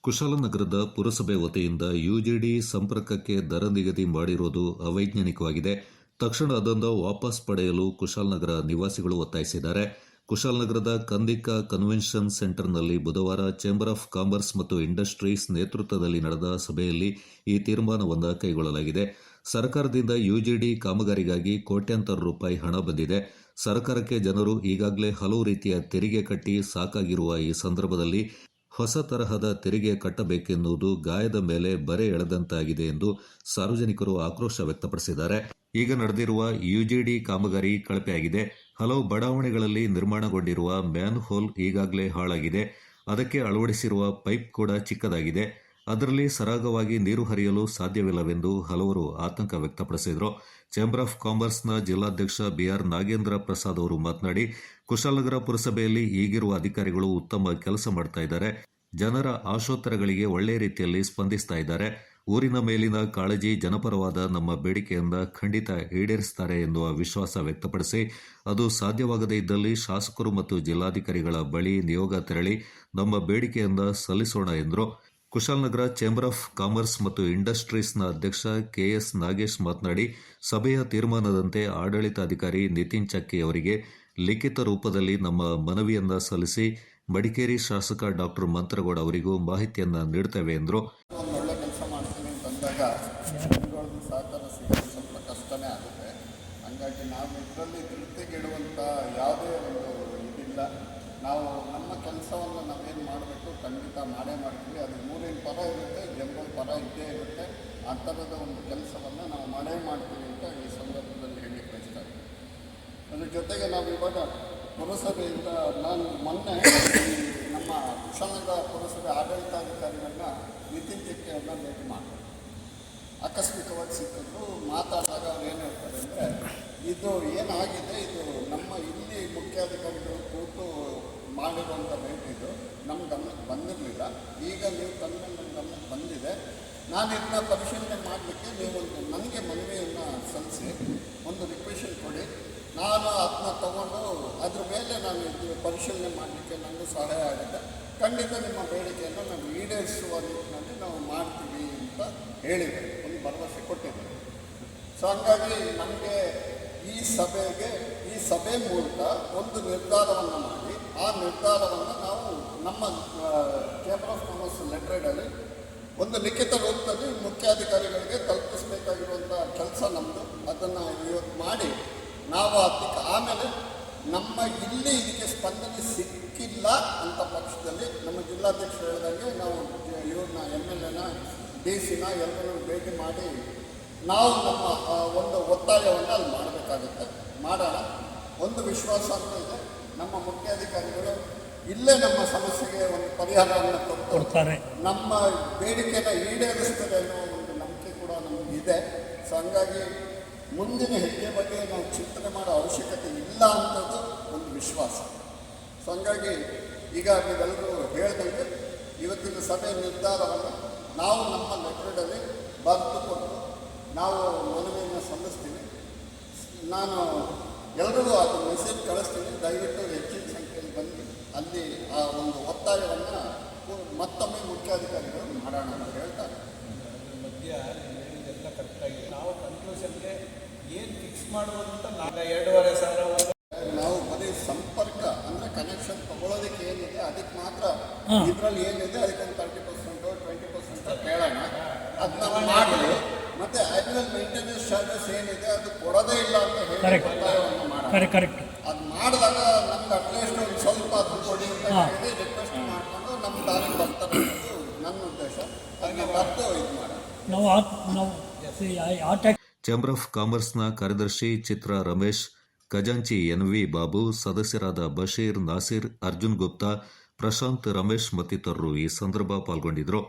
ಕುಶಾಲನಗರದ ಪುರಸಭೆ ವತಿಯಿಂದ ಯುಜಿಡಿ ಸಂಪರ್ಕಕ್ಕೆ ದರ ನಿಗದಿ ಮಾಡಿರುವುದು ಅವೈಜ್ಞಾನಿಕವಾಗಿದೆ. ತಕ್ಷಣ ಅದನ್ನು ವಾಪಸ್ ಪಡೆಯಲು ಕುಶಾಲನಗರ ನಿವಾಸಿಗಳು ಒತ್ತಾಯಿಸಿದ್ದಾರೆ. ಕುಶಾಲನಗರದ ಕಂದಿಕಾ ಕನ್ವೆನ್ಷನ್ ಸೆಂಟರ್ನಲ್ಲಿ ಬುಧವಾರ ಚೇಂಬರ್ ಆಫ್ ಕಾಮರ್ಸ್ ಮತ್ತು ಇಂಡಸ್ಟ್ರೀಸ್ ನೇತೃತ್ವದಲ್ಲಿ ನಡೆದ ಸಭೆಯಲ್ಲಿ ಈ ತೀರ್ಮಾನವನ್ನು ಕೈಗೊಳ್ಳಲಾಗಿದೆ. ಸರ್ಕಾರದಿಂದ ಯುಜಿಡಿ ಕಾಮಗಾರಿಗಾಗಿ ಕೋಟ್ಯಾಂತರ ರೂಪಾಯಿ ಹಣ ಬಂದಿದೆ. ಸರ್ಕಾರಕ್ಕೆ ಜನರು ಈಗಾಗಲೇ ಹಲವು ರೀತಿಯ ತೆರಿಗೆ ಕಟ್ಟಿ ಸಾಕಾಗಿರುವ ಈ ಸಂದರ್ಭದಲ್ಲಿ ಹೊಸ ತರಹದ ತೆರಿಗೆ ಕಟ್ಟಬೇಕೆನ್ನುವುದು ಗಾಯದ ಮೇಲೆ ಬರೆ ಎಳೆದಂತಾಗಿದೆ ಎಂದು ಸಾರ್ವಜನಿಕರು ಆಕ್ರೋಶ ವ್ಯಕ್ತಪಡಿಸಿದ್ದಾರೆ. ಈಗ ನಡೆದಿರುವ ಯುಜಿಡಿ ಕಾಮಗಾರಿ ಕಳಪೆಯಾಗಿದೆ. ಹಲವು ಬಡಾವಣೆಗಳಲ್ಲಿ ನಿರ್ಮಾಣಗೊಂಡಿರುವ ಮ್ಯಾನ್ ಹೋಲ್ ಈಗಾಗಲೇ ಹಾಳಾಗಿದೆ. ಅದಕ್ಕೆ ಅಳವಡಿಸಿರುವ ಪೈಪ್ ಕೂಡ ಚಿಕ್ಕದಾಗಿದೆ. ಅದರಲ್ಲಿ ಸರಾಗವಾಗಿ ನೀರು ಹರಿಯಲು ಸಾಧ್ಯವಿಲ್ಲವೆಂದು ಹಲವರು ಆತಂಕ ವ್ಯಕ್ತಪಡಿಸಿದರು. ಚೇಂಬರ್ ಆಫ್ ಕಾಮರ್ಸ್ನ ಜಿಲ್ಲಾಧ್ಯಕ್ಷ ಬಿಆರ್ ನಾಗೇಂದ್ರ ಪ್ರಸಾದ್ ಅವರು ಮಾತನಾಡಿ, ಕುಶಾಲನಗರ ಪುರಸಭೆಯಲ್ಲಿ ಈಗಿರುವ ಅಧಿಕಾರಿಗಳು ಉತ್ತಮ ಕೆಲಸ ಮಾಡ್ತಾ ಇದ್ದಾರೆ. ಜನರ ಆಶೋತ್ತರಗಳಿಗೆ ಒಳ್ಳೆಯ ರೀತಿಯಲ್ಲಿ ಸ್ಪಂದಿಸ್ತಾ ಇದ್ದಾರೆ. ಊರಿನ ಮೇಲಿನ ಕಾಳಜಿ, ಜನಪರವಾದ ನಮ್ಮ ಬೇಡಿಕೆಯಿಂದ ಖಂಡಿತ ಈಡೇರಿಸುತ್ತಾರೆ ಎನ್ನುವ ವಿಶ್ವಾಸ ವ್ಯಕ್ತಪಡಿಸಿ, ಅದು ಸಾಧ್ಯವಾಗದೇ ಇದ್ದಲ್ಲಿ ಶಾಸಕರು ಮತ್ತು ಜಿಲ್ಲಾಧಿಕಾರಿಗಳ ಬಳಿ ನಿಯೋಗ ತೆರಳಿ ನಮ್ಮ ಬೇಡಿಕೆಯಿಂದ ಸಲ್ಲಿಸೋಣ ಎಂದರು. ಕುಶಾಲನಗರ ಚೇಂಬರ್ ಆಫ್ ಕಾಮರ್ಸ್ ಮತ್ತು ಇಂಡಸ್ಟ್ರೀಸ್ನ ಅಧ್ಯಕ್ಷ ಕೆಎಸ್ ನಾಗೇಶ್ ಮಾತನಾಡಿ, ಸಭೆಯ ತೀರ್ಮಾನದಂತೆ ಆಡಳಿತಾಧಿಕಾರಿ ನಿತಿನ್ ಚಕ್ಕಿ ಅವರಿಗೆ ಲಿಖಿತ ರೂಪದಲ್ಲಿ ನಮ್ಮ ಮನವಿಯನ್ನ ಸಲ್ಲಿಸಿ ಮಡಿಕೇರಿ ಶಾಸಕ ಡಾಕ್ಟರ್ ಮಂತ್ರಗೌಡ ಅವರಿಗೂ ಮಾಹಿತಿಯನ್ನ ನೀಡುತ್ತೇವೆ ಎಂದರು. ಒಳ್ಳೆ ಕೆಲಸ ಮಾಡ್ತೀನಿ ಅಂತಂದಾಗ ಸಹಕಾರ ಸಿಗೋದು ಸ್ವಲ್ಪ ಕಷ್ಟನೇ ಆಗುತ್ತೆ. ಹಾಗಾಗಿ ನಾವು ಇದರಲ್ಲಿ ತೃಪ್ತಿಗಿಡುವಂಥ ಯಾವುದೇ ಒಂದು ಇದಿಲ್ಲ. ನಾವು ನಮ್ಮ ಕೆಲಸವನ್ನು ನಾವೇನು ಮಾಡಬೇಕು ಖಂಡಿತ ಮಾಡೇ ಮಾಡ್ತೀವಿ. ಅದು ಊರಿನ ಪರ ಇರುತ್ತೆ, ಜನಗಳ ಪರ ಇದ್ದೇ ಇರುತ್ತೆ. ಆ ಥರದ ಒಂದು ಕೆಲಸವನ್ನು ನಾವು ಮಾಡೇ ಮಾಡ್ತೀವಿ ಅಂತ ಈ ಸಂದರ್ಭದಲ್ಲಿ ಹೇಳಿ ಬಯಸ್ತಾ ಇದ್ದೀವಿ. ಅದ್ರ ಜೊತೆಗೆ ನಾವು ಇವಾಗ ಪುರಸಭೆಯಿಂದ ನಾನು ಮೊನ್ನೆ ನಮ್ಮ ಕುಶಾಲನಗರ ಪುರಸಭೆ ಆಡಳಿತಾಧಿಕಾರಿಗಳನ್ನ ನಿತಿನ್ ಚಕ್ಕಿ ಅವ್ರನ್ನ ಭೇಟಿ ಮಾಡಿದೆ. ಆಕಸ್ಮಿಕವಾಗಿ ಸಿಕ್ಕಿದ್ರು. ಮಾತಾಡಿದಾಗ ಅವ್ರು ಏನು ಹೇಳ್ತಾರೆ ಅಂದರೆ, ಇದು ಏನಾಗಿದೆ, ಇದು ನಮ್ಮ ಇಲ್ಲಿ ಮುಖ್ಯಾಧಿಕಾರಿಗಳು ಕೂತು ಮಾಡಿರುವಂಥ ಭೇಟಿ, ಇದು ನಮ್ಮ ಗಮನಕ್ಕೆ ಬಂದಿರಲಿಲ್ಲ. ಈಗ ನೀವು ತಂದ ನನ್ನ ಗಮನಕ್ಕೆ ಬಂದಿದೆ. ನಾನು ಇದನ್ನ ಪರಿಶೀಲನೆ ಮಾಡಲಿಕ್ಕೆ ನೀವು ನನಗೆ ಮನವಿಯನ್ನು ಸಲ್ಲಿಸಿ ಒಂದು ರಿಕ್ವೆಷನ್ ಕೊಡಿ. ನಾನು ಅದನ್ನ ತಗೊಂಡು ಅದ್ರ ಮೇಲೆ ನಾನು ಇದು ಪರಿಶೀಲನೆ ಮಾಡಲಿಕ್ಕೆ ನನಗೂ ಸಹಾಯ ಆಗುತ್ತೆ. ಖಂಡಿತ ನಿಮ್ಮ ಬೇಡಿಕೆಯನ್ನು ನಾವು ಈಡೇರಿಸುವ ನಿಟ್ಟಿನಲ್ಲಿ ನಾವು ಮಾಡ್ತೀವಿ ಅಂತ ಹೇಳಿದ್ದಾರೆ, ಒಂದು ಭರವಸೆ ಕೊಟ್ಟಿದ್ದಾರೆ. ಸೊ ಹಂಗಾಗಿ ನಮಗೆ ಈ ಸಭೆ ಮೂಲಕ ಒಂದು ನಿರ್ಧಾರವನ್ನು ಮಾಡಿ, ಆ ನಿರ್ಧಾರವನ್ನು ನಾವು ನಮ್ಮ ಚೇಂಬರ್ ಆಫ್ ಕಾಮರ್ಸ್ ಲೆಟರ್ಡಲ್ಲಿ ಒಂದು ಲಿಖಿತ ರೂಪದಲ್ಲಿ ಮುಖ್ಯಾಧಿಕಾರಿಗಳಿಗೆ ತಲುಪಿಸಬೇಕಾಗಿರುವಂಥ ಕೆಲಸ ನಮ್ಮದು. ಅದನ್ನು ಇವತ್ತು ಮಾಡಿ ನಾವು ಅದಕ್ಕೆ ಆಮೇಲೆ ನಮ್ಮ ಇಲ್ಲಿ ಇದಕ್ಕೆ ಸ್ಪಂದನೆ ಸಿಕ್ಕಿಲ್ಲ ಅಂತ ಪಕ್ಷದಲ್ಲಿ ನಮ್ಮ ಜಿಲ್ಲಾಧ್ಯಕ್ಷರು ಹೇಳಿದಂಗೆ ನಾವು ಇವ್ರನ್ನ MLA DC ಎಲ್ಲರನ್ನು ಭೇಟಿ ಮಾಡಿ ನಾವು ನಮ್ಮ ಒಂದು ಒತ್ತಾಯವನ್ನು ಅಲ್ಲಿ ಮಾಡಬೇಕಾಗುತ್ತೆ. ಮಾಡೋಣ. ಒಂದು ವಿಶ್ವಾಸ ಅಂತ ಇದೆ, ನಮ್ಮ ಮುಖ್ಯಾಧಿಕಾರಿಗಳು ಇಲ್ಲೇ ನಮ್ಮ ಸಮಸ್ಯೆಗೆ ಒಂದು ಪರಿಹಾರವನ್ನು ಕೊಡ್ತಾರೆ, ನಮ್ಮ ಬೇಡಿಕೆನ ಈಡೇರಿಸ್ತಾರೆ ಅನ್ನೋ ಒಂದು ನಂಬಿಕೆ ಕೂಡ ನಮಗಿದೆ. ಸೊ ಹಂಗಾಗಿ ಮುಂದಿನ ಹೆಜ್ಜೆ ಬಗ್ಗೆ ನಾವು ಚಿಂತನೆ ಮಾಡೋ ಅವಶ್ಯಕತೆ ಇಲ್ಲ ಅನ್ನೋದು ಒಂದು ವಿಶ್ವಾಸ. ಸೊ ಹಂಗಾಗಿ ಈಗ ನೀವೆಲ್ಲರೂ ಹೇಳ್ದಂಗೆ ಇವತ್ತಿನ ಸಭೆ ನಿರ್ಧಾರವನ್ನು ನಾವು ನಮ್ಮ ಲೆಟರ್ಡಲ್ಲಿ ಬರೆದುಕೊಂಡು ನಾವು ಮನವಿಯನ್ನು ಸಲ್ಲಿಸ್ತೀವಿ. ನಾನು ಎಲ್ರಿಗೂ ಅದು ಮೆಸೇಜ್ ಕಳಿಸ್ತೀನಿ. ದಯವಿಟ್ಟು ಹೆಚ್ಚಿನ ಸಂಖ್ಯೆಯಲ್ಲಿ ಬಂದು ಅಲ್ಲಿ ಆ ಒಂದು ಒತ್ತಾಯವನ್ನು ಮತ್ತೊಮ್ಮೆ ಮುಖ್ಯಾಧಿಕಾರಿಗಳು ಮಾಡೋಣ ಅಂತ ಹೇಳ್ತಾರೆ. ಮಧ್ಯ ಎಲ್ಲ ಕರೆಕ್ಟಾಗಿ ನಾವು ಕನ್ಕ್ಲೂಷನ್ಗೆ ಏನು ಫಿಕ್ಸ್ ಮಾಡುವಂತ 2,500 ನಾವು ಬರೀ ಸಂಪರ್ಕ ಅಂದರೆ ಕನೆಕ್ಷನ್ ತಗೊಳ್ಳೋದಕ್ಕೆ ಏನಿದೆ ಅದಕ್ಕೆ ಮಾತ್ರ ಇದರಲ್ಲಿ ಏನಿದೆ ಅದಕ್ಕೊಂದು 30% 20% ಕೇಳೋಣ. ಅದನ್ನ ಮಾಡಿ ಮತ್ತೆ ಆನ್ಯುವಲ್ ಮೇಂಟೆನೆನ್ಸ್ ಚಾರ್ಜಸ್ ಏನಿದೆ ಅದು ಕೊಡೋದೇ ಇಲ್ಲ ಅಂತ ಹೇಳಿ ಒತ್ತಾಯವನ್ನು ಮಾಡೋಣ. ಅದು ಮಾಡಿದಾಗ ನಮ್ಗೆ ಅಟ್ಲೀಸ್ಟ್ ಒಂದು ಸ್ವಲ್ಪ ಅದು ಕೊಡಿ ಅಂತ ಹೇಳಿ ರಿಕ್ವೆಸ್ಟ್ ಮಾಡಿಕೊಂಡು ನಮ್ಮ ದಾರಿಗೆ ಬರ್ತಾರೆ ಅನ್ನೋದು ನನ್ನ ಉದ್ದೇಶ. ಅದನ್ನ ಬರ್ತು ಇದು ಮಾಡೋಣ. ಚೇಂಬರ್ ಆಫ್ ಕಾಮರ್ಸ್ನ ಕಾರ್ಯದರ್ಶಿ ಚಿತ್ರಾ ರಮೇಶ್, ಖಜಾಂಚಿ NV ಬಾಬು, ಸದಸ್ಯರಾದ ಬಶೀರ್, ನಾಸೀರ್, ಅರ್ಜುನ್ ಗುಪ್ತಾ, ಪ್ರಶಾಂತ್, ರಮೇಶ್ ಮತ್ತಿತರರು ಈ ಸಂದರ್ಭ ಪಾಲ್ಗೊಂಡಿದ್ದರು.